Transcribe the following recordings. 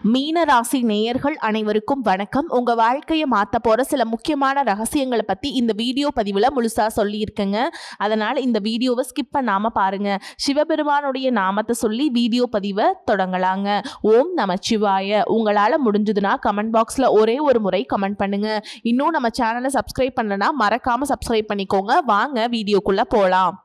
மீன ராசி நேயர்கள் அனைவருக்கும் வணக்கம். உங்க வாழ்க்கையை மாத்த போற சில முக்கியமான ரகசியங்களை பத்தி இந்த வீடியோ பதிவுல முழுசா சொல்லியிருக்கேங்க. அதனால இந்த வீடியோவை ஸ்கிப் பண்ணாம பாருங்க. சிவபெருமானுடைய நாமத்தை சொல்லி வீடியோ பதிவை தொடங்கலாங்க. ஓம் நமச்சிவாய. உங்களால முடிஞ்சதுன்னா கமெண்ட் பாக்ஸ்ல ஒரே ஒரு முறை கமெண்ட் பண்ணுங்க. இன்னும் நம்ம சேனலை சப்ஸ்கிரைப் பண்ணலனா மறக்காம சப்ஸ்கிரைப் பண்ணிக்கோங்க. வாங்க வீடியோக்குள்ள போலாம்.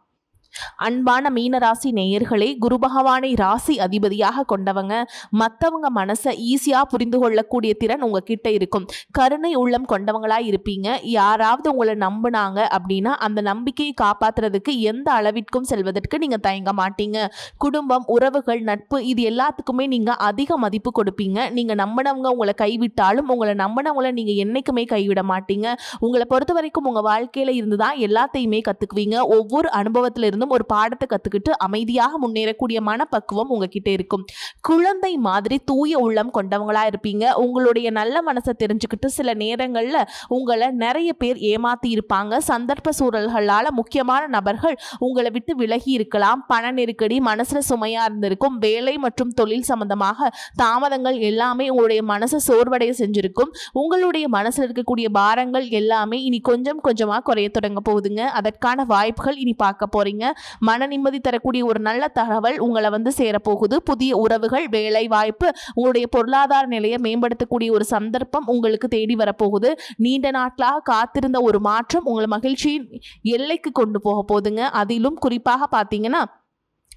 அன்பான மீனராசி நேயர்களே, குரு பகவானை ராசி அதிபதியாக கொண்டவங்க. மற்றவங்க மனசை ஈஸியா புரிந்து கொள்ளக்கூடிய திறன் உங்ககிட்ட இருக்கும். கருணை உள்ளம் கொண்டவங்களா இருப்பீங்க. யாராவது உங்களை நம்பினாங்க அப்படின்னா அந்த நம்பிக்கையை காப்பாத்துறதுக்கு எந்த அளவிற்கும் செல்வதற்கு நீங்க தயங்க மாட்டீங்க. குடும்பம், உறவுகள், நட்பு இது எல்லாத்துக்குமே நீங்க அதிக மதிப்பு கொடுப்பீங்க. நீங்க நம்பினவங்க உங்களை கைவிட்டாலும் உங்களை நம்பினவங்களை நீங்க என்னைக்குமே கைவிட மாட்டீங்க. உங்களை பொறுத்த வரைக்கும் உங்க வாழ்க்கையில இருந்துதான் எல்லாத்தையுமே கத்துக்குவீங்க. ஒவ்வொரு அனுபவத்தில இருந்து ஒரு பாடத்தை கத்துக்கிட்டு அமைதியாக முன்னேறக்கூடிய மனப்பக்குவம் உங்ககிட்ட இருக்கும். குழந்தை மாதிரி தூய உள்ளம் கொண்டவங்களா இருப்பீங்க. உங்களுடைய நல்ல மனசை தெரிஞ்சுக்கிட்டு சில நேரங்கள்ல உங்களை நிறைய பேர் ஏமாத்தி இருப்பாங்க. சந்தர்ப்ப சூழல்களால முக்கியமான நபர்கள் உங்களை விட்டு விலகி இருக்கலாம். பண நெருக்கடி மனசுல சுமையா இருந்திருக்கும். வேலை மற்றும் தொழில் சம்பந்தமாக தாமதங்கள் எல்லாமே உங்களுடைய மனசை சோர்வடைய செஞ்சிருக்கும். உங்களுடைய மனசுல இருக்கக்கூடிய பாரங்கள் எல்லாமே இனி கொஞ்சம் கொஞ்சமா குறைய தொடங்க போகுதுங்க. அதற்கான வாய்ப்புகள் இனி பார்க்க போறீங்க. மன நிம்மதி தரக்கூடிய ஒரு நல்ல தகவல் உங்களை சேரப்போகுது. புதிய உறவுகள், வேலை வாய்ப்பு, உங்களுடைய பொருளாதார நிலையை மேம்படுத்தக்கூடிய ஒரு சந்தர்ப்பம் உங்களுக்கு தேடி வரப்போகுது. நீண்ட நாட்களாக காத்திருந்த ஒரு மாற்றம் உங்களை மகிழ்ச்சியின் எல்லைக்கு கொண்டு போக போகுதுங்க. அதிலும் குறிப்பாக பார்த்தீங்கன்னா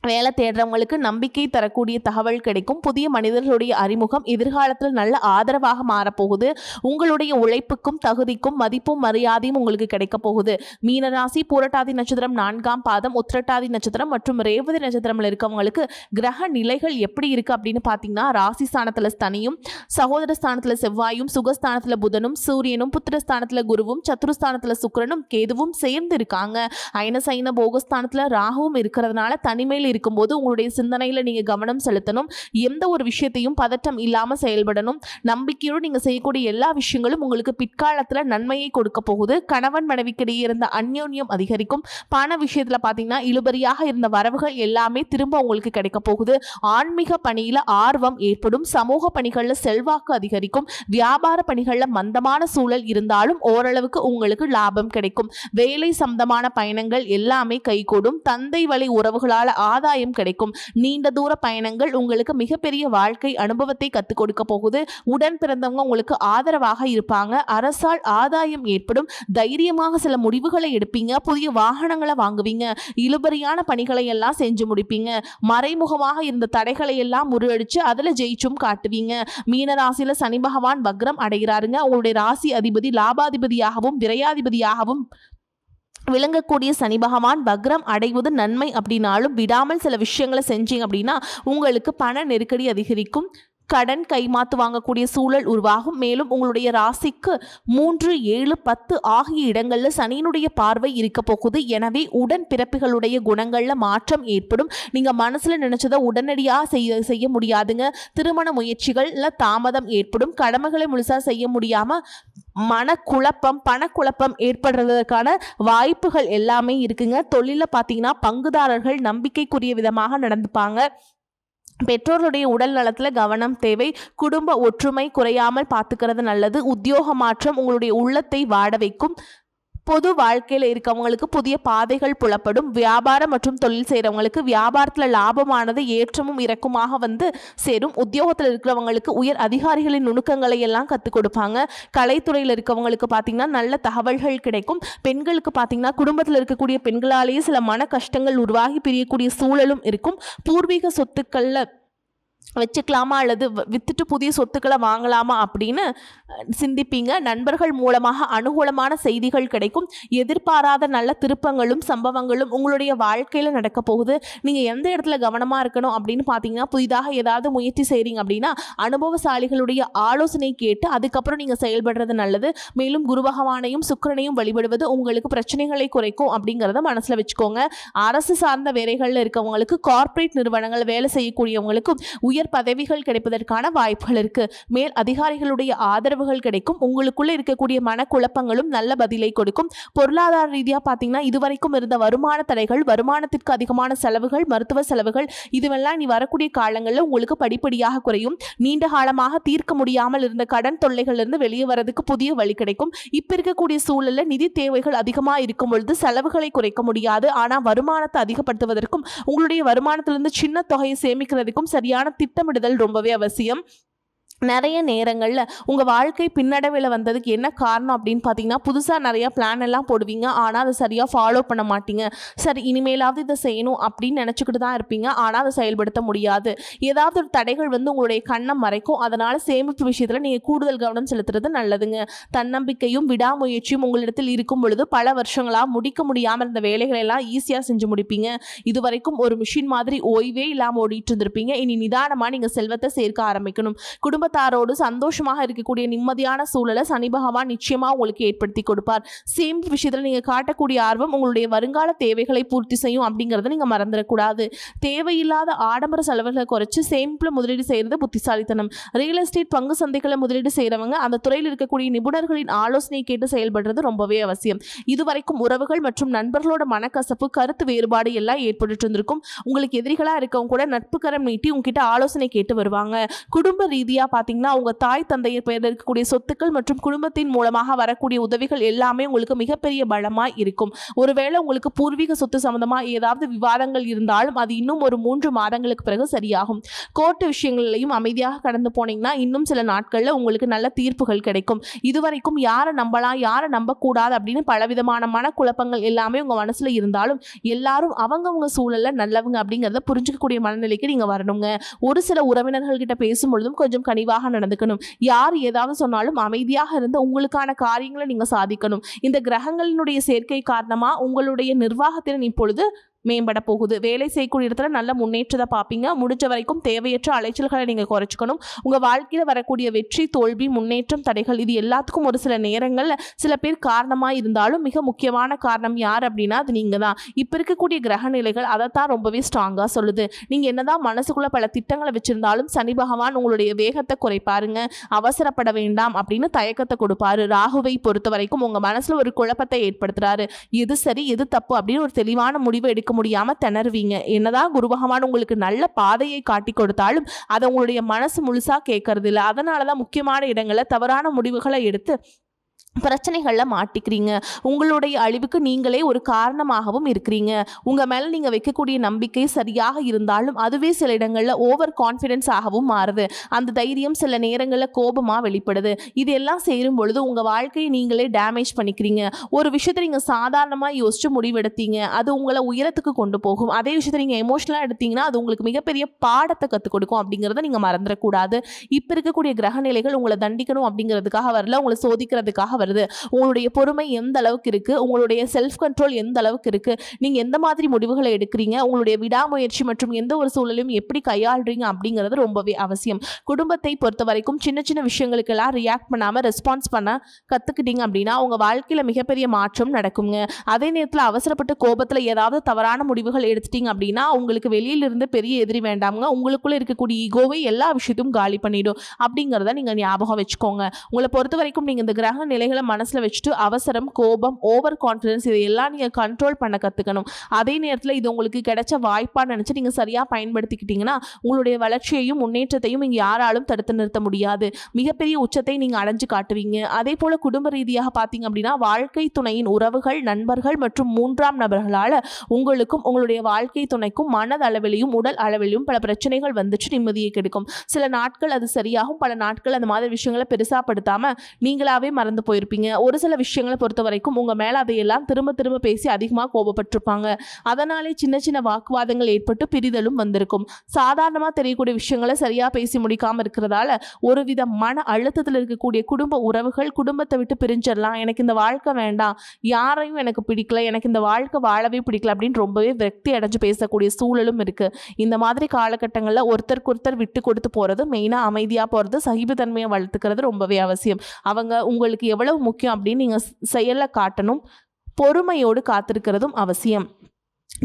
வேலை தேடுறவங்களுக்கு நம்பிக்கை தரக்கூடிய தகவல் கிடைக்கும். புதிய மனிதர்களுடைய அறிமுகம் எதிர்காலத்தில் நல்ல ஆதரவாக மாறப்போகுது. உங்களுடைய உழைப்புக்கும் தகுதிக்கும் மதிப்பும் மரியாதையும் உங்களுக்கு கிடைக்க போகுது. மீனராசி பூரட்டாதி நட்சத்திரம் 4ஆம் பாதம், உத்திரட்டாதி நட்சத்திரம் மற்றும் ரேவதி நட்சத்திரம்ல இருக்கவங்களுக்கு கிரக நிலைகள் எப்படி இருக்கு அப்படின்னு பார்த்தீங்கன்னா, ராசி ஸ்தானத்துல சனியும், சகோதர ஸ்தானத்துல செவ்வாயும், சுகஸ்தானத்துல புதனும், சூரியனும், புத்திரஸ்தானத்துல குருவும், சத்துருஸ்தானத்துல சுக்கிரனும் கேதுவும் சேர்ந்து இருக்காங்க. அயனசைன போகஸ்தானத்துல ராகுவும் இருக்கிறதுனால தனிமையில் இருக்கும்போது உங்களுடைய சிந்தனையில நீங்க கவனம் செலுத்தணும். எந்த ஒரு விஷயத்தையும் பதட்டம் இல்லாம செயல்படணும். நம்பிக்கையோடு நீங்க செய்யக்கூடிய எல்லா விஷயங்களும் உங்களுக்கு பிற்காலத்துல நன்மையை கொடுக்க போகுது. கணவன் மனைவிக்கிடையே இருந்த அந்யோன்யம் அதிகரிக்கும். பண விஷயத்துல பாத்தீங்கன்னா இழுபறியாக இருந்த வரவுகள் எல்லாமே திரும்ப உங்களுக்கு கிடைக்க போகுது. ஆன்மீக பணியில ஆர்வம் ஏற்படும். சமூக பணிகள்ல செல்வாக்கு அதிகரிக்கும். வியாபார பணிகள்ல மந்தமான சூழல் இருந்தாலும் ஓரளவுக்கு உங்களுக்கு லாபம் கிடைக்கும். வேலை சம்பந்தமான பயணங்கள் எல்லாமே கைகூடும். தந்தை வழி உறவுகளால ஆதாயம் கிடைக்கும். நீண்ட தூர பயணங்கள் உங்களுக்கு மிகப்பெரிய வாழ்க்கை அனுபவத்தை கற்றுக் கொடுக்க போகுது. உடன் பிறந்தவங்க உங்களுக்கு ஆதரவாக இருப்பாங்க. அரசால் ஆதாயம் ஏற்படும். தைரியமாக சில முடிவுகளை எடுப்பீங்க. புதிய வாகனங்களை வாங்குவீங்க. இழுபறியான பணிகளை எல்லாம் செஞ்சு முடிப்பீங்க. மறைமுகமாக இருந்த தடைகளை எல்லாம் முறியடிச்சு அதுல ஜெயிச்சும் காட்டுவீங்க. மீனராசியில சனி பகவான் வக்ரம் அடைகிறாருங்க. உங்களுடைய ராசி அதிபதி லாபாதிபதியாகவும் விரையாதிபதியாகவும் விளங்கக்கூடிய சனி பகவான் வக்ரம் அடைவது நன்மை அப்படின்னாலும் விடாமல் சில விஷயங்களை செஞ்சீங்க அப்படின்னா உங்களுக்கு பண நெருக்கடி அதிகரிக்கும். கடன் கைமாத்து வாங்கக்கூடிய சூழல் உருவாகும். மேலும் உங்களுடைய ராசிக்கு 3, 7, 10 ஆகிய இடங்கள்ல சனியினுடைய பார்வை இருக்க போகுது. எனவே உடன் பிறப்புகளுடைய குணங்கள்ல மாற்றம் ஏற்படும். நீங்க மனசுல நினைச்சதை உடனடியாக செய்ய முடியாதுங்க. திருமண முயற்சிகள்ல தாமதம் ஏற்படும். கடமைகளை முழுசா செய்ய முடியாம மனக்குழப்பம், பணக்குழப்பம் ஏற்படுறதுக்கான வாய்ப்புகள் எல்லாமே இருக்குங்க. தொழில பார்த்தீங்கன்னா பங்குதாரர்கள் நம்பிக்கைக்குரிய விதமாக நடந்துப்பாங்க. பெற்றோருடைய உடல் நலத்தில் கவனம் தேவை. குடும்ப ஒற்றுமை குறையாமல் பார்த்துக்கிறது நல்லது. உத்தியோக மாற்றம் உங்களுடைய உள்ளத்தை வாட வைக்கும். பொது வாழ்க்கையில் இருக்கவங்களுக்கு புதிய பாதைகள் புலப்படும். வியாபாரம் மற்றும் தொழில் செய்கிறவங்களுக்கு வியாபாரத்தில் லாபமானது ஏற்றமும் இறக்குமாக சேரும். உத்தியோகத்தில் இருக்கிறவங்களுக்கு உயர் அதிகாரிகளின் நுணுக்கங்களை எல்லாம் கற்றுக் கொடுப்பாங்க. கலைத்துறையில் இருக்கவங்களுக்கு பார்த்தீங்கன்னா நல்ல தகவல்கள் கிடைக்கும். பெண்களுக்கு பார்த்தீங்கன்னா குடும்பத்தில் இருக்கக்கூடிய பெண்களாலேயே சில மன கஷ்டங்கள் உருவாகி பிரியக்கூடிய சூழலும் இருக்கும். பூர்வீக சொத்துக்களில் வச்சுக்கலாமா அல்லது வித்துட்டு புதிய சொத்துக்களை வாங்கலாமா அப்படின்னு சிந்திப்பீங்க. நண்பர்கள் மூலமாக அனுகூலமான செய்திகள் கிடைக்கும். எதிர்பாராத நல்ல திருப்பங்களும் சம்பவங்களும் உங்களுடைய வாழ்க்கையில் நடக்க போகுது. நீங்கள் எந்த இடத்துல கவனமாக இருக்கணும் அப்படின்னு பார்த்தீங்கன்னா, புதிதாக ஏதாவது முயற்சி செய்கிறீங்க அப்படின்னா அனுபவசாலிகளுடைய ஆலோசனை கேட்டு அதுக்கப்புறம் நீங்கள் செயல்படுறது நல்லது. மேலும் குரு பகவானையும் சுக்கிரனையும் வழிபடுவது உங்களுக்கு பிரச்சனைகளை குறைக்கும் அப்படிங்கிறத மனசில் வச்சுக்கோங்க. அரசு சார்ந்த வேலைகளில் இருக்கவங்களுக்கு, கார்ப்பரேட் நிறுவனங்கள் வேலை செய்யக்கூடியவங்களுக்கும் உயர் பதவிகள் கிடைப்பதற்கான வாய்ப்புகள் இருக்கு. மேல் அதிகாரிகளுடைய ஆதரவுகள் கிடைக்கும். உங்களுக்குள்ள இருக்கக்கூடிய மனக்குழப்பங்களும் நல்ல பதிலை கொடுக்கும். பொருளாதார ரீதியா பாத்தீங்கன்னா இதுவரைக்கும் இருந்த வருமான தடைகள், வருமானத்திற்கு அதிகமான செலவுகள், மருத்துவ செலவுகள் இதுவெல்லாம் நீ வரக்கூடிய காலங்களில் உங்களுக்கு படிப்படியாக குறையும். நீண்ட காலமாக தீர்க்க முடியாமல் இருந்த கடன் தொல்லைகள் இருந்து வெளியே வரதுக்கு புதிய வழி கிடைக்கும். இப்ப இருக்கக்கூடிய சூழல்ல நிதி தேவைகள் அதிகமாக இருக்கும் பொழுது செலவுகளை குறைக்க முடியாது. ஆனா வருமானத்தை அதிகப்படுத்துவதற்கும் உங்களுடைய வருமானத்திலிருந்து சின்ன தொகையை சேமிக்கிறதுக்கும் சரியான திட்டமிடுதல் ரொம்பவே அவசியம். நிறைய நேரங்களில் உங்கள் வாழ்க்கை பின்னடைவில் வந்ததுக்கு என்ன காரணம் அப்படின்னு பார்த்தீங்கன்னா, புதுசாக நிறையா பிளான் எல்லாம் போடுவீங்க. ஆனால் அதை சரியாக ஃபாலோ பண்ண மாட்டீங்க. சரி இனிமேலாவது இதை செய்யணும் அப்படின்னு நினச்சிக்கிட்டு தான் இருப்பீங்க. ஆனால் அதை செயல்படுத்த முடியாது. ஏதாவது ஒரு தடைகள் வந்து உங்களுடைய கண்ணை மறைக்கும். அதனால் சேமிப்பு விஷயத்தில் நீங்கள் கூடுதல் கவனம் செலுத்துறது நல்லதுங்க. தன்னம்பிக்கையும் விடாமுயற்சியும் உங்களிடத்தில் இருக்கும் பொழுது பல வருஷங்களாக முடிக்க முடியாமல் இருந்த வேலைகளை எல்லாம் ஈஸியாக செஞ்சு முடிப்பீங்க. இது வரைக்கும் ஒரு மிஷின் மாதிரி ஓய்வே இல்லாமல் ஓடிட்டு இருந்திருப்பீங்க. இனி நிதானமாக நீங்கள் செல்வத்தை சேர்க்க ஆரம்பிக்கணும். குடும்பத்தாரோடு சந்தோஷமாக இருக்கக்கூடிய நிம்மதியான சூழலை சனி பகவான் நிச்சயமா உங்களுக்கு ஏற்படுத்தி கொடுப்பார். சேமிப்பு விஷயத்தில் நீங்க காட்டக்கூடிய ஆர்வம் உங்களுடைய வருங்கால தேவைகளை பூர்த்தி செய்யும் அப்படிங்கறத நீங்க மறந்துடக்கூடாது. தேவையில்லாத ஆடம்பர செலவுகளை குறைச்சு சேமிப்புல முதலீடு செய்யறது புத்திசாலித்தனம். ரியல் எஸ்டேட் பங்கு சந்தைகளை முதலீடு செய்யறவங்க அந்த துறையில் இருக்கக்கூடிய நிபுணர்களின் ஆலோசனை கேட்டு செயல்படுறது ரொம்பவே அவசியம். இதுவரைக்கும் உறவுகள் மற்றும் நண்பர்களோட மனக்கசப்பு, கருத்து வேறுபாடு எல்லாம் ஏற்பட்டு இருந்திருக்கும். உங்களுக்கு எதிரிகளா இருக்கவங்க கூட நட்பு கரம் நீட்டி உங்ககிட்ட ஆலோசனை கேட்டு வருவாங்க. குடும்ப ரீதியா பாத்தீங்கன்னா உங்க தாய் தந்தையர் பெயரில் இருக்கக்கூடிய சொத்துக்கள் மற்றும் குடும்பத்தின் மூலமாக வரக்கூடிய உதவிகள் எல்லாமே உங்களுக்கு மிகப்பெரிய பலமாய் இருக்கும். ஒருவேளை உங்களுக்கு பூர்வீக சொத்து சம்பந்தமா ஏதாவது விவாதங்கள் இருந்தாலும் அது இன்னும் ஒரு 3 மாதங்களுக்கு பிறகு சரியாகும். கோர்ட்டு விஷயங்களையும் அமைதியாக கடந்து போனீங்கன்னா இன்னும் சில நாட்கள்ல உங்களுக்கு நல்ல தீர்ப்புகள் கிடைக்கும். இதுவரைக்கும் யாரை நம்பலாம் யாரை நம்பக்கூடாது அப்படின்னு பலவிதமான மனக்குழப்பங்கள் எல்லாமே உங்க மனசுல இருந்தாலும் எல்லாரும் அவங்கவுங்க சூழல்ல நல்லவங்க அப்படிங்கிறத புரிஞ்சுக்கக்கூடிய மனநிலைக்கு நீங்க வரணுங்க. ஒரு சில உறவினர்கள் கிட்ட பேசும்பொழுதும் கொஞ்சம் கனிவாக நடந்துக்கணும். யார் ஏதாவது சொன்னாலும் அமைதியாக இருந்து உங்களுக்கான காரியங்களை நீங்க சாதிக்கணும். இந்த கிரகங்களினுடைய சேர்க்கை காரணமா உங்களுடைய நிர்வாகத்திறன் இப்பொழுது மேம்பட போகுது. வேலை செய்யக்கூடிய இடத்துல நல்ல முன்னேற்றத்தை பார்ப்பீங்க. முடிஞ்ச வரைக்கும் தேவையற்ற அலைச்சல்களை நீங்க குறைச்சிக்கணும். உங்க வாழ்க்கையில வரக்கூடிய வெற்றி, தோல்வி, முன்னேற்றம், தடைகள் இது எல்லாத்துக்கும் ஒரு சில நேரங்கள்ல சில பேர் காரணமா இருந்தாலும் மிக முக்கியமான காரணம் யார் அப்படின்னா அது நீங்க தான். இப்ப இருக்கக்கூடிய கிரக நிலைகள் அதைத்தான் ரொம்பவே ஸ்ட்ராங்கா சொல்லுது. நீங்க என்னதான் மனசுக்குள்ள பல திட்டங்களை வச்சிருந்தாலும் சனி பகவான் உங்களுடைய வேகத்தை குறைப்பாருங்க. அவசரப்பட வேண்டாம் அப்படின்னு தயக்கத்தை கொடுப்பாரு. ராகுவை பொறுத்த வரைக்கும் உங்க மனசுல ஒரு குழப்பத்தை ஏற்படுத்துறாரு. எது சரி எது தப்பு அப்படின்னு ஒரு தெளிவான முடிவை எடுக்க முடியாம திணறுவீங்க. என்னதான் குரு பகவான் உங்களுக்கு நல்ல பாதையை காட்டி கொடுத்தாலும் அதை உங்களுடைய மனசு முழுசா கேட்கறது இல்லை. அதனாலதான் முக்கியமான இடங்களை தவறான முடிவுகளை எடுத்து பிரச்சனைகள்ல மாட்டிக்கிறீங்க. உங்களுடைய அழிவுக்கு நீங்களே ஒரு காரணமாகவும் இருக்கிறீங்க. உங்க மேல நீங்க வைக்கக்கூடிய நம்பிக்கை சரியாக இருந்தாலும் அதுவே சில இடங்கள்ல ஓவர் கான்ஃபிடென்ஸ் ஆகவும் மாறுது. அந்த தைரியம் சில நேரங்கள்ல கோபமா வெளிப்படுது. இதெல்லாம் சேரும் பொழுது உங்க வாழ்க்கையை நீங்களே டேமேஜ் பண்ணிக்கிறீங்க. ஒரு விஷயத்தை நீங்க சாதாரணமா யோசிச்சு முடிவெடுத்தீங்க, அது உங்களை உயரத்துக்கு கொண்டு போகும். அதே விஷயத்தை நீங்க எமோஷனலா எடுத்தீங்கன்னா அது உங்களுக்கு மிகப்பெரிய பாடத்தை கற்றுக் கொடுக்கும் அப்படிங்கிறத நீங்க மறந்துடக்கூடாது. இப்ப இருக்கக்கூடிய கிரக நிலைகள் உங்களை தண்டிக்கணும் அப்படிங்கிறதுக்காக வரல, உங்களை சோதிக்கிறதுக்காக வருது. உங்களுடைய பொறுமை எந்த அளவுக்கு இருக்கு, உங்களுடைய செல்ஃப் கண்ட்ரோல் எந்த அளவுக்கு இருக்கு, நீங்க எந்த மாதிரி முடிவுகளை எடுக்கிறீங்க, உங்களுடைய விடாமுயற்சி மற்றும் எந்த ஒரு சூழலையும் எப்படி கையாளுறீங்க அப்படிங்கிறது ரொம்பவே அவசியம். குடும்பத்தை பொறுத்த வரைக்கும் சின்ன சின்ன விஷயங்களுக்கெல்லாம் ரியாக்ட் பண்ணாம ரெஸ்பான்ஸ் பண்ண கத்துக்கிட்டீங்க அப்படின்னா உங்க வாழ்க்கையில மிகப்பெரிய மாற்றம் நடக்குங்க. அதே நேரத்தில் அவசரப்பட்டு கோபத்துல ஏதாவது தவறான முடிவுகள் எடுத்துட்டீங்க அப்படின்னா உங்களுக்கு வெளியிலிருந்து பெரிய எதிரி வேண்டாமுங்க. உங்களுக்குள்ள இருக்கக்கூடிய ஈகோவை எல்லா விஷயத்தையும் காலி பண்ணிடும் அப்படிங்கிறத நீங்க ஞாபகம் வச்சுக்கோங்க. உங்களை பொறுத்த வரைக்கும் நீங்க இந்த கிரக நிலைகளை மனசுல வச்சுட்டு அவசரம், கோபம், ஓவர் கான்ஃபிடன்ஸ் இதையெல்லாம் நீங்க கண்ட்ரோல் பண்ண கத்துக்கணும். அதே நேரத்தில் இது உங்களுக்கு கிடைச்ச வாய்ப்பா நினைச்சு நீங்க சரியா பயன்படுத்திக்கிட்டீங்கன்னா உங்களுடைய வளர்ச்சியையும் முன்னேற்றத்தையும் இங்க யாராலும் தடுத்து நிறுத்த முடியாது. மிகப்பெரிய உச்சத்தை நீங்க அடைஞ்சு காட்டுவீங்க. அதே போல குடும்ப ரீதியாக பாத்தீங்க அப்படின்னா வாழ்க்கை துணையின் உறவுகள், நண்பர்கள் மற்றும் 3ஆம் நபர்களால உங்களுக்கும் உங்களுடைய வாழ்க்கை துணைக்கும் மனதளவிலையும் உடல் அளவிலையும் பல பிரச்சனைகள் வந்துச்சு நிம்மதியை கெடுக்கும். சில நாட்கள் அது சரியாகும், பல நாட்கள் அந்த மாதிரி விஷயங்களை பெருசா படுத்தாம நீங்களாவே மறந்து போயிருப்பீங்க. ஒரு சில விஷயங்களை பொறுத்த வரைக்கும் உங்க மேல அதையெல்லாம் திரும்ப திரும்ப பேசி அதிகமாக கோபப்பட்டிருப்பாங்க. அதனாலே சின்ன சின்ன வாக்குவாதங்கள் ஏற்பட்டு பிரிதலும் வந்திருக்கும். சாதாரணமா தெரியக்கூடிய விஷயங்களை சரியா பேசி முடிக்காம இருக்கிறதால ஒருவித மன அழுத்தத்தில் இருக்கக்கூடிய குடும்ப உறவுகள் குடும்பத்தை விட்டு பிரிஞ்சிடலாம், எனக்கு இந்த வாழ்க்கை வேண்டாம், யாரையும் எனக்கு பிடிக்கல, எனக்கு இந்த வாழ்க்கை வாழவே பிடிக்கல அப்படின்னு ரொம்பவே விரக்தி அடைஞ்சு பேசக்கூடிய சூழலும் இருக்கு. இந்த மாதிரி காலகட்டங்களில் ஒருத்தருக்கு ஒருத்தர் விட்டு கொடுத்து போறது, மெயினா அமைதியா போறது, சகிப்புத்தன்மையை வளர்த்துக்கிறது ரொம்பவே அவசியம். அவங்க உங்களுக்கு எவ்வளவு முக்கியம் அப்படின்னு நீங்க செயல்ல காட்டணும். பொறுமையோடு காத்திருக்கிறதும் அவசியம்.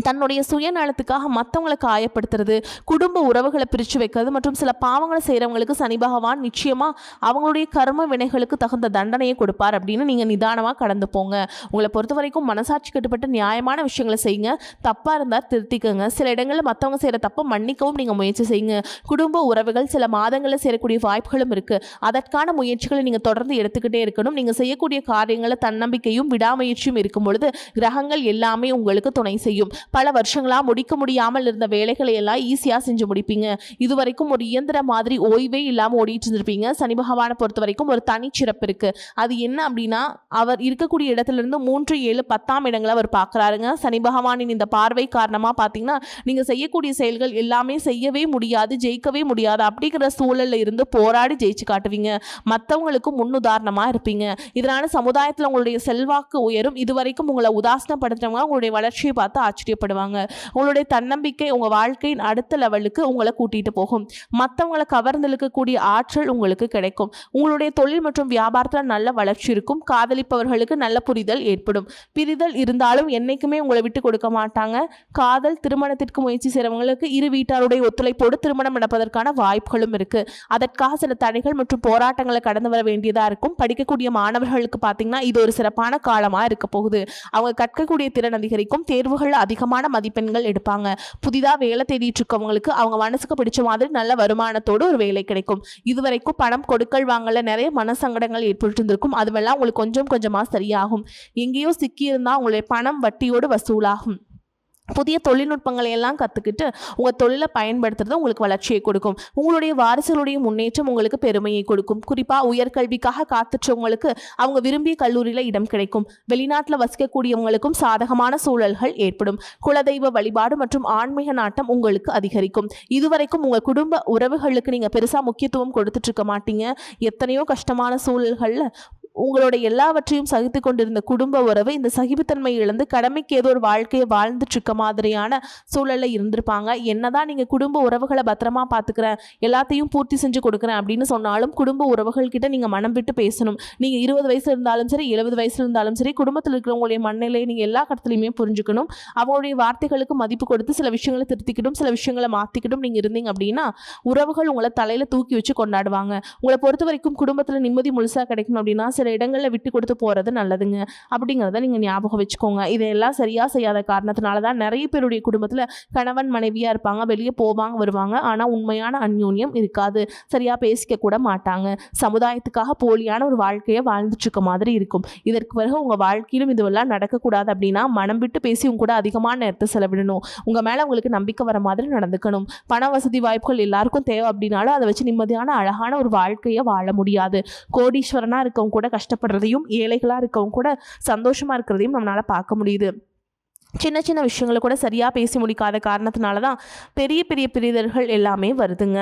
தன்னுடைய சுயநலத்துக்காக மற்றவங்களை காயப்படுத்துறது, குடும்ப உறவுகளை பிரித்து வைக்கிறது மற்றும் சில பாவங்களை செய்கிறவங்களுக்கு சனி பகவான் நிச்சயமாக அவங்களுடைய கர்ம வினைகளுக்கு தகுந்த தண்டனையை கொடுப்பார் அப்படின்னு நீங்கள் நிதானமாக கடந்து போங்க. உங்களை பொறுத்த வரைக்கும் மனசாட்சி கட்டுப்பட்ட நியாயமான விஷயங்களை செய்யுங்க. தப்பாக இருந்தால் திருத்திக்கங்க. சில இடங்களில் மற்றவங்க செய்கிற தப்பை மன்னிக்கவும் நீங்கள் முயற்சி செய்யுங்க. குடும்ப உறவுகள் சில மாதங்களில் சேரக்கூடிய வாய்ப்புகளும் இருக்குது. அதற்கான முயற்சிகளை நீங்கள் தொடர்ந்து எடுத்துக்கிட்டே இருக்கணும். நீங்கள் செய்யக்கூடிய காரியங்களில் தன்னம்பிக்கையும் விடாமுயற்சியும் இருக்கும் பொழுது கிரகங்கள் எல்லாமே உங்களுக்கு துணை செய்யும். பல வருஷங்களாக முடிக்க முடியாமல் இருந்த வேலைகளை எல்லாம் ஈஸியாக செஞ்சு முடிப்பீங்க. இதுவரைக்கும் ஒரு இயந்திர மாதிரி ஓய்வே இல்லாமல் ஓடிட்டு இருந்திருப்பீங்க. சனி பகவானை பொறுத்த வரைக்கும் ஒரு தனிச்சிறப்பு இருக்குது. அது என்ன அப்படின்னா, அவர் இருக்கக்கூடிய இடத்துலேருந்து 3, 7, 10ஆம் இடங்களை அவர் பார்க்குறாருங்க. சனி பகவானின் இந்த பார்வை காரணமாக பார்த்தீங்கன்னா நீங்கள் செய்யக்கூடிய செயல்கள் எல்லாமே செய்யவே முடியாது, ஜெயிக்கவே முடியாது அப்படிங்கிற சூழலில் இருந்து போராடி ஜெயிச்சு காட்டுவீங்க. மற்றவங்களுக்கு முன்னுதாரணமாக இருப்பீங்க. இதனால சமுதாயத்தில் உங்களுடைய செல்வாக்கு உயரும். இதுவரைக்கும் உங்களை உதாசனப்படுத்துறவங்க உங்களுடைய வளர்ச்சியை பார்த்து ஆச்சரியப்படுவாங்க. உங்களுடைய தன்னம்பிக்கை உங்கள் வாழ்க்கையின் அடுத்த லெவலுக்கு உங்களை கூட்டிகிட்டு போகும். மற்றவங்களை கவர்ந்தெழுக்கக்கூடிய ஆற்றல் உங்களுக்கு கிடைக்கும். உங்களுடைய தொழில் மற்றும் வியாபாரத்தில் நல்ல வளர்ச்சி இருக்கும். காதலிப்பவர்களுக்கு நல்ல புரிதல் ஏற்படும். பிரிதல் இருந்தாலும் என்னைக்குமே உங்களை விட்டு கொடுக்க மாட்டாங்க. காதல் திருமணத்திற்கு முயற்சி செய்கிறவங்களுக்கு இரு வீட்டாருடைய ஒத்துழைப்போடு திருமணம் நடப்பதற்கான வாய்ப்புகளும் இருக்குது. அதற்காக சில தடைகள் மற்றும் போராட்டங்களை கடந்து வர வேண்டியதாக இருக்கும். படிக்கக்கூடிய மாணவர்களுக்கு பார்த்தீங்கன்னா இது ஒரு சிறப்பான காலமாக இருக்க போகுது. அவங்க கற்கக்கூடிய திறன் அதிகரிக்கும். தேர்வுகள் அதிகமான மதிப்பெண்கள் எடுப்பாங்க. புதிதாக வேலை தேடிட்டு இருக்கவங்களுக்கு அவங்க மனசுக்கு பிடிச்ச மாதிரி நல்ல வருமானத்தோடு ஒரு வேலை கிடைக்கும். இதுவரைக்கும் பணம் கொடுக்கல் வாங்கல நிறைய மனசங்கடங்கள் ஏற்பட்டு இருந்திருக்கும். அதுவெல்லாம் உங்களுக்கு கொஞ்சம் கொஞ்சமாக சரியாகும். எங்கேயோ சிக்கியிருந்தால் உங்களுடைய பணம் வட்டியோடு வசூலாகும். புதிய தொழில்நுட்பங்களை எல்லாம் கற்றுக்கிட்டு உங்கள் தொழிலை பயன்படுத்துறது உங்களுக்கு வளர்ச்சியை கொடுக்கும். உங்களுடைய வாரிசுகளுடைய முன்னேற்றம் உங்களுக்கு பெருமையை கொடுக்கும். குறிப்பாக உயர்கல்விக்காக காத்துற்றவங்களுக்கு அவங்க விரும்பிய கல்லூரியில் இடம் கிடைக்கும். வெளிநாட்டில் வசிக்கக்கூடியவங்களுக்கும் சாதகமான சூழல்கள் ஏற்படும். குலதெய்வ வழிபாடு மற்றும் ஆன்மீக நாட்டம் உங்களுக்கு அதிகரிக்கும். இதுவரைக்கும் உங்கள் குடும்ப உறவுகளுக்கு நீங்கள் பெருசாக முக்கியத்துவம் கொடுத்துட்டு இருக்க மாட்டீங்க. எத்தனையோ கஷ்டமான சூழல்களில் உங்களோட எல்லாவற்றையும் சகித்து கொண்டிருந்த குடும்ப உறவு இந்த சகிப்புத்தன்மை இழந்து கடமைக்கு ஏதோ ஒரு வாழ்க்கையை வாழ்ந்துட்டு இருக்க மாதிரியான சூழலில் இருந்திருப்பாங்க. என்னதான் நீங்கள் குடும்ப உறவுகளை பத்திரமா பார்த்துக்கிறேன், எல்லாத்தையும் பூர்த்தி செஞ்சு கொடுக்குறேன் அப்படின்னு சொன்னாலும் குடும்ப உறவுகள்கிட்ட நீங்கள் மனம் விட்டு பேசணும். நீங்கள் 20 வயசு இருந்தாலும் சரி, 70 வயசு இருந்தாலும் சரி, குடும்பத்தில் இருக்கிறவங்களுடைய மனநிலையை நீங்கள் எல்லா கட்டத்துலையுமே புரிஞ்சுக்கணும். அவங்களுடைய வார்த்தைகளுக்கு மதிப்பு கொடுத்து சில விஷயங்களை திருத்திக்கிட்டும் சில விஷயங்களை மாற்றிக்கிட்டும் நீங்கள் இருந்தீங்க அப்படின்னா உறவுகள் உங்களை தலையில் தூக்கி வச்சு கொண்டாடுவாங்க. உங்களை பொறுத்த வரைக்கும் குடும்பத்தில் நிம்மதி முழுசாக கிடைக்கணும் அப்படின்னா சில இடங்களில் விட்டு கொடுத்து போகிறது நல்லதுங்க அப்படிங்கிறத நீங்கள் ஞாபகம் வச்சுக்கோங்க. இதையெல்லாம் சரியாக செய்யாத காரணத்தினால தான் நிறைய பேருடைய குடும்பத்தில் கணவன் மனைவியாக இருப்பாங்க, வெளியே போவாங்க வருவாங்க, ஆனால் உண்மையான அந்யோன்யம் இருக்காது. சரியாக பேசிக்க கூட மாட்டாங்க. சமுதாயத்துக்காக போலியான ஒரு வாழ்க்கையை வாழ்ந்துட்டு இருக்க மாதிரி இருக்கும். இதற்கு பிறகு உங்கள் வாழ்க்கையிலும் இதுவெல்லாம் நடக்கக்கூடாது அப்படின்னா மனம் விட்டு பேசி உங்க கூட அதிகமான நேரத்தை செலவிடணும். உங்கள் மேலே உங்களுக்கு நம்பிக்கை வர மாதிரி நடந்துக்கணும். பண வசதி வாய்ப்புகள் எல்லாருக்கும் தேவை அப்படின்னாலும் அதை வச்சு நிம்மதியான அழகான ஒரு வாழ்க்கையை வாழ முடியாது. கோடீஸ்வரனாக இருக்கவங்க கூட கஷ்டப்படுறதையும் ஏழைகளாக இருக்கவங்க கூட சந்தோஷமாக இருக்கிறதையும் நம்மளால் பார்க்க முடியுது. சின்ன சின்ன விஷயங்களை கூட சரியாக பேசி முடிக்காத காரணத்தினால தான் பெரிய பெரிய பிரிதல்கள் எல்லாமே வருதுங்க.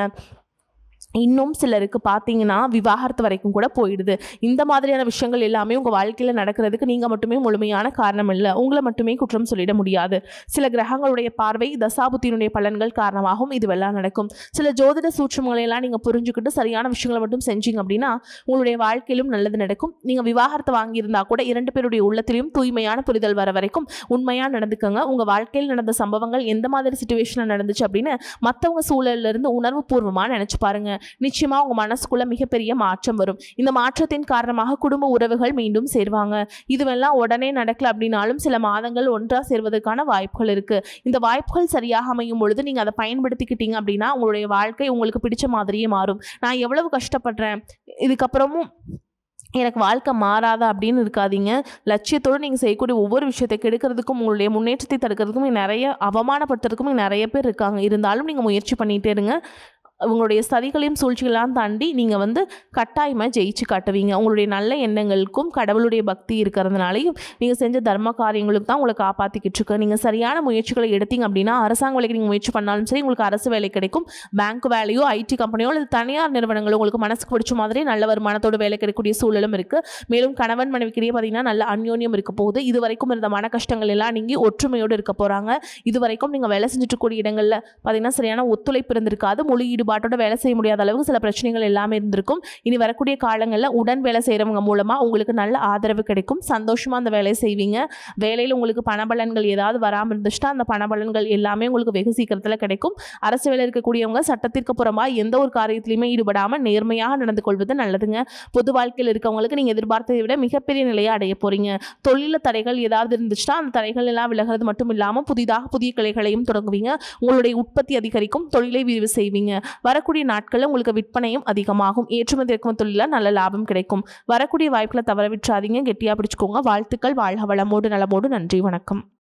இன்னும் சிலருக்கு பார்த்தீங்கன்னா விவாகரத்து வரைக்கும் கூட போயிடுது. இந்த மாதிரியான விஷயங்கள் எல்லாமே உங்கள் வாழ்க்கையில் நடக்கிறதுக்கு நீங்கள் மட்டுமே முழுமையான காரணம் இல்லை. உங்களை மட்டுமே குற்றம் சொல்லிட முடியாது. சில கிரகங்களுடைய பார்வை தசாபுத்தியினுடைய பலன்கள் காரணமாகவும் இதுவெல்லாம் நடக்கும். சில ஜோதிட சூட்சுமங்களை எல்லாம் நீங்கள் புரிஞ்சுக்கிட்டு சரியான விஷயங்களை மட்டும் செஞ்சீங்க அப்படின்னா உங்களுடைய வாழ்க்கையிலும் நல்லது நடக்கும். நீங்கள் விவாகரத்து வாங்கியிருந்தால் கூட 2 பேருடைய உள்ளத்திலையும் தூய்மையான புரிதல் வர வரைக்கும் உண்மையாக நடந்துக்கங்க. உங்கள் வாழ்க்கையில் நடந்த சம்பவங்கள் எந்த மாதிரி சிச்சுவேஷனில் நடந்துச்சு அப்படின்னு மற்றவங்க சூழலிருந்து உணர்வு பூர்வமாக நினச்சி பாருங்க. நிச்சயமாக உங்கள் மனசுக்குள்ள மிகப்பெரிய மாற்றம் வரும். இந்த மாற்றத்தின் காரணமாக குடும்ப உறவுகள் மீண்டும் சேர்வாங்க. இதுவெல்லாம் உடனே நடக்கல அப்படின்னாலும் சில மாதங்கள் ஒன்றாக சேர்வதற்கான வாய்ப்புகள் இருக்குது. இந்த வாய்ப்புகள் சரியாக அமையும் பொழுது நீங்கள் அதை பயன்படுத்திக்கிட்டீங்க அப்படின்னா உங்களுடைய வாழ்க்கை உங்களுக்கு பிடிச்ச மாதிரியே மாறும். நான் எவ்வளவு கஷ்டப்படுறேன், இதுக்கப்புறமும் எனக்கு வாழ்க்கை மாறாதா அப்படின்னு இருக்காதீங்க. லட்சியத்தோடு நீங்கள் செய்யக்கூடிய ஒவ்வொரு விஷயத்தை கெடுக்கிறதுக்கும் உங்களுடைய முன்னேற்றத்தை தடுக்கிறதுக்கும் நிறைய அவமானப்படுத்துறதுக்கும் நிறைய பேர் இருக்காங்க. இருந்தாலும் நீங்கள் முயற்சி பண்ணிகிட்டே இருங்க. உங்களுடைய சதிகளையும் சூழ்ச்சிகளாம் தாண்டி நீங்கள் கட்டாயமாக ஜெயிச்சு காட்டுவீங்க. உங்களுடைய நல்ல எண்ணங்களுக்கும் கடவுளுடைய பக்தி இருக்கிறதுனாலையும் நீங்கள் செஞ்ச தர்ம காரியங்களுக்கு தான் உங்களை காப்பாற்றிக்கிட்டு இருக்கு. நீங்கள் சரியான முயற்சிகளை எடுத்தீங்க அப்படின்னா அரசாங்க வேலைக்கு நீங்கள் முயற்சி பண்ணாலும் சரி, உங்களுக்கு அரசு வேலை கிடைக்கும். பேங்க் வேலையோ, ஐடி கம்பெனியோ அல்லது தனியார் நிறுவனங்களோ உங்களுக்கு மனசுக்கு பிடிச்ச மாதிரி நல்ல வருமானத்தோடு வேலை கிடைக்கக்கூடிய சூழலும் இருக்குது. மேலும் கணவன் மனைவிக்கிடையே பார்த்தீங்கன்னா நல்ல அந்யோன்யம் இருக்க போகுது. இதுவரைக்கும் இருந்த மன கஷ்டங்கள் எல்லாம் நீங்கி ஒற்றுமையோடு இருக்க போகிறாங்க. இதுவரைக்கும் நீங்கள் வேலை செஞ்சுட்டு கூடிய இடங்களில் பார்த்தீங்கன்னா சரியான ஒத்துழைப்பு இருந்திருக்காது. முழு ஈடுபாடு ஈடுபாட்டோட வேலை செய்ய முடியாத அளவுக்கு சில பிரச்சனைகள் எல்லாமே இருந்திருக்கும். இனி வரக்கூடிய காலங்களில் உடன் வேலை செய்கிறவங்க மூலமாக உங்களுக்கு நல்ல ஆதரவு கிடைக்கும். சந்தோஷமாக அந்த வேலையை செய்வீங்க. வேலையில் உங்களுக்கு பணபலன்கள் ஏதாவது வராமல் இருந்துச்சுன்னா அந்த பணபலன்கள் எல்லாமே உங்களுக்கு வெகு சீக்கிரத்தில் கிடைக்கும். அரசு வேலை இருக்கக்கூடியவங்க சட்டத்திற்கு புறமாக எந்த ஒரு காரியத்திலையுமே ஈடுபடாமல் நேர்மையாக நடந்து கொள்வது நல்லதுங்க. பொது வாழ்க்கையில் இருக்கவங்களுக்கு நீங்கள் எதிர்பார்த்ததை விட மிகப்பெரிய நிலையை அடைய போறீங்க. தொழில தடைகள் ஏதாவது இருந்துச்சுன்னா அந்த தடைகள் எல்லாம் விலகிறது மட்டும் இல்லாமல் புதிய கிளைகளையும் தொடங்குவீங்க. உங்களுடைய உற்பத்தி அதிகரிக்கும். தொழிலை விரிவு செய்வீங்க. வரக்கூடிய நாட்களில் உங்களுக்கு விற்பனையும் அதிகமாகும். ஏற்றுமதி இறக்குமதி தொழிலில் நல்ல லாபம் கிடைக்கும். வரக்கூடிய வாய்ப்புகளை தவற விட்டுறாதீங்க. கெட்டியாக பிடிச்சுக்கோங்க. வாழ்த்துக்கள். வாழ்க வளமோடு நலமோடு. நன்றி. வணக்கம்.